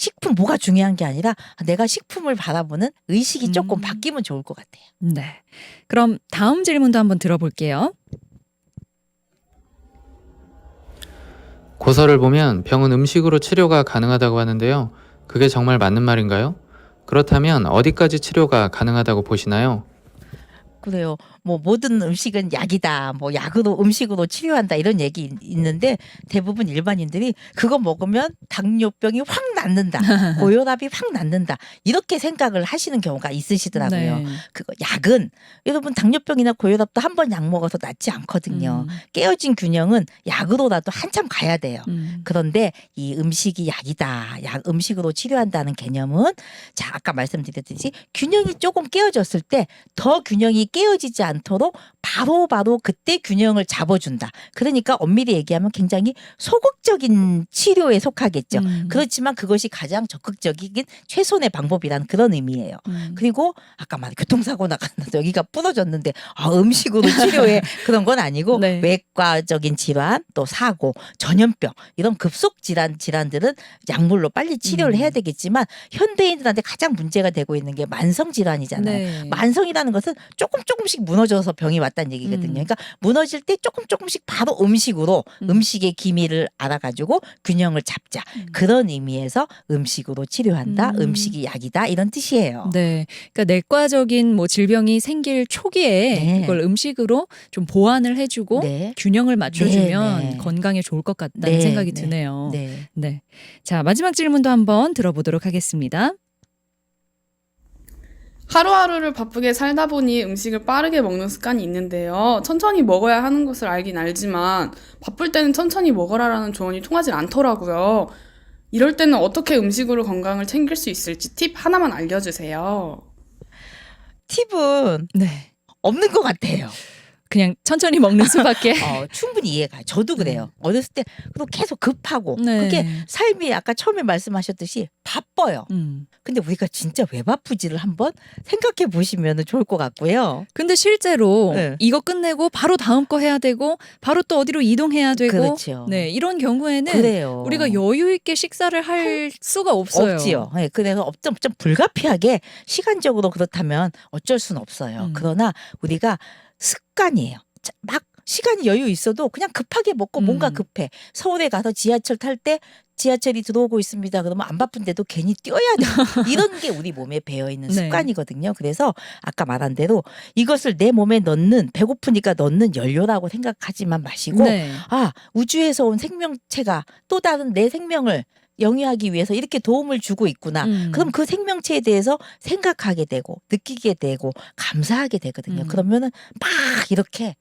식품 뭐가 중요한 게 아니라 내가 식품을 바라보는 의식이 조금 바뀌면 좋을 것 같아요. 네. 그럼 다음 질문도 한번 들어볼게요. 고서를 보면 병은 음식으로 치료가 가능하다고 하는데요. 그게 정말 맞는 말인가요? 그렇다면 어디까지 치료가 가능하다고 보시나요? 그래요. 뭐 모든 음식은 약이다. 뭐 약으로 음식으로 치료한다 이런 얘기 있는데 대부분 일반인들이 그거 먹으면 당뇨병이 확 낫는다. 고혈압이 확 낫는다. 이렇게 생각을 하시는 경우가 있으시더라고요. 네. 그거 약은 여러분 당뇨병이나 고혈압도 한 번 약 먹어서 낫지 않거든요. 깨어진 균형은 약으로라도 한참 가야 돼요. 그런데 이 음식이 약이다. 음식으로 치료한다는 개념은 자 아까 말씀드렸듯이 균형이 조금 깨어졌을 때 더 균형이 깨어지지 않도록 바로 그때 균형을 잡아준다. 그러니까 엄밀히 얘기하면 굉장히 소극적인 치료에 속하겠죠. 그렇지만 그걸 그것이 가장 적극적인 최선의 방법이라는 그런 의미예요. 그리고 아까 말한 교통사고 나갔는데 여기가 부러졌는데 음식으로 치료해 그런 건 아니고 네. 외과적인 질환 또 사고 전염병 이런 급속 질환들은 약물로 빨리 치료를 해야 되겠지만 현대인들한테 가장 문제가 되고 있는 게 만성 질환이잖아요. 네. 만성이라는 것은 조금씩 무너져서 병이 왔다는 얘기거든요. 그러니까 무너질 때 조금씩 바로 음식으로 음식의 기미를 알아가지고 균형을 잡자. 그런 의미에서 음식으로 치료한다. 음식이 약이다. 이런 뜻이에요. 네. 그러니까 내과적인 뭐 질병이 생길 초기에 네. 이걸 음식으로 좀 보완을 해주고 네. 균형을 맞춰주면 네, 네. 건강에 좋을 것 같다는 네, 생각이 네. 드네요. 네. 네. 자, 마지막 질문도 한번 들어보도록 하겠습니다. 하루하루를 바쁘게 살다 보니 음식을 빠르게 먹는 습관이 있는데요. 천천히 먹어야 하는 것을 알긴 알지만 바쁠 때는 천천히 먹어라라는 조언이 통하진 않더라고요. 이럴 때는 어떻게 음식으로 건강을 챙길 수 있을지 팁 하나만 알려주세요. 팁은 네. 없는 것 같아요. 그냥 천천히 먹는 수밖에. 충분히 이해가요. 저도 그래요. 어렸을 때 그리고 계속 급하고 네. 그게 삶이 아까 처음에 말씀하셨듯이 바빠요. 근데 우리가 진짜 왜 바쁘지를 한번 생각해 보시면 좋을 것 같고요. 근데 실제로 네. 이거 끝내고 바로 다음 거 해야 되고 바로 또 어디로 이동해야 되고 그렇죠. 네, 이런 경우에는 그래요. 우리가 여유 있게 식사를 할 수가 없어요. 없지요. 네, 그래서 좀 불가피하게 시간적으로 그렇다면 어쩔 수는 없어요. 그러나 우리가 습관이에요. 막 시간이 여유 있어도 그냥 급하게 먹고 뭔가 급해. 서울에 가서 지하철 탈 때 지하철이 들어오고 있습니다. 그러면 안 바쁜데도 괜히 뛰어야 돼. 이런 게 우리 몸에 배어있는 네. 습관이거든요. 그래서 아까 말한 대로 이것을 내 몸에 넣는 배고프니까 넣는 연료라고 생각하지만 마시고 네. 우주에서 온 생명체가 또 다른 내 생명을 영위하기 위해서 이렇게 도움을 주고 있구나. 그럼 그 생명체에 대해서 생각하게 되고 느끼게 되고 감사하게 되거든요. 그러면은 막 이렇게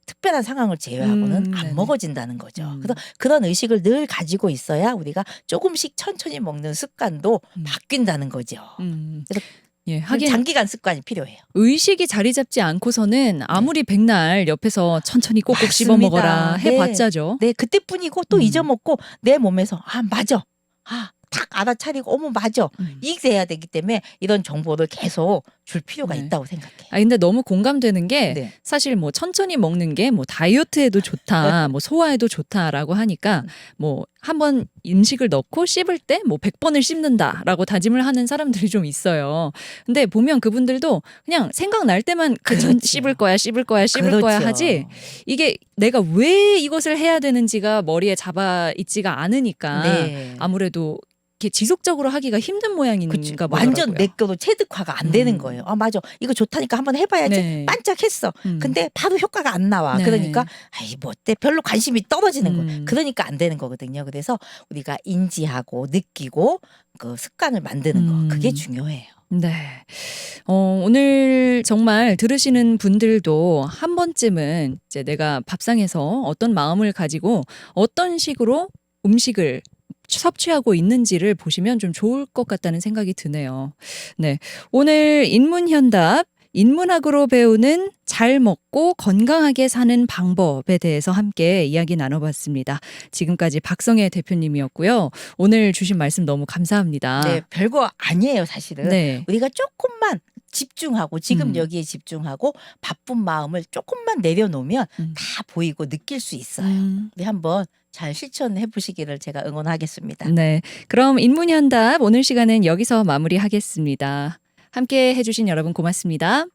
특별한 상황을 제외하고는 안 네네. 먹어진다는 거죠. 그래서 그런 의식을 늘 가지고 있어야 우리가 조금씩 천천히 먹는 습관도 바뀐다는 거죠. 그래서 예, 하긴 장기간 습관이 필요해요. 의식이 자리 잡지 않고서는 아무리 백날 옆에서 천천히 꼭꼭 씹어 맞습니다. 먹어라 네. 해봤자죠. 네, 그때뿐이고 또 잊어먹고 내 몸에서 맞아. 딱 알아차리고 맞아. 이익돼야 되기 때문에 이런 정보를 계속 줄 필요가 네. 있다고 생각해요. 근데 너무 공감되는 게 네. 사실 뭐 천천히 먹는 게 뭐 다이어트에도 좋다, 뭐 소화에도 좋다라고 하니까 뭐 한번 음식을 넣고 씹을 때 뭐 100번을 씹는다라고 다짐을 하는 사람들이 좀 있어요. 근데 보면 그분들도 그냥 생각날 때만 그렇죠. 씹을 거야 그렇죠. 하지 이게 내가 왜 이것을 해야 되는지가 머리에 잡아 있지가 않으니까 네. 아무래도 이렇게 지속적으로 하기가 힘든 모양인가 보더라고요. 완전 내 거로 체득화가 안 되는 거예요. 맞아. 이거 좋다니까 한번 해봐야지. 네. 반짝했어. 근데 바로 효과가 안 나와. 네. 그러니까 뭐 어때? 별로 관심이 떨어지는 거예요. 음. 그러니까 안 되는 거거든요. 그래서 우리가 인지하고 느끼고 그 습관을 만드는 거 그게 중요해요. 네. 오늘 정말 들으시는 분들도 한 번쯤은 이제 내가 밥상에서 어떤 마음을 가지고 어떤 식으로 음식을 섭취하고 있는지를 보시면 좀 좋을 것 같다는 생각이 드네요. 네. 오늘 인문현답 인문학으로 배우는 잘 먹고 건강하게 사는 방법에 대해서 함께 이야기 나눠봤습니다. 지금까지 박성혜 대표님이었고요. 오늘 주신 말씀 너무 감사합니다. 네, 별거 아니에요, 사실은. 네. 우리가 조금만 집중하고 지금 여기에 집중하고 바쁜 마음을 조금만 내려놓으면 다 보이고 느낄 수 있어요. 우리 한번 잘 실천해 보시기를 제가 응원하겠습니다. 네. 그럼 인문현답 오늘 시간은 여기서 마무리하겠습니다. 함께 해주신 여러분 고맙습니다.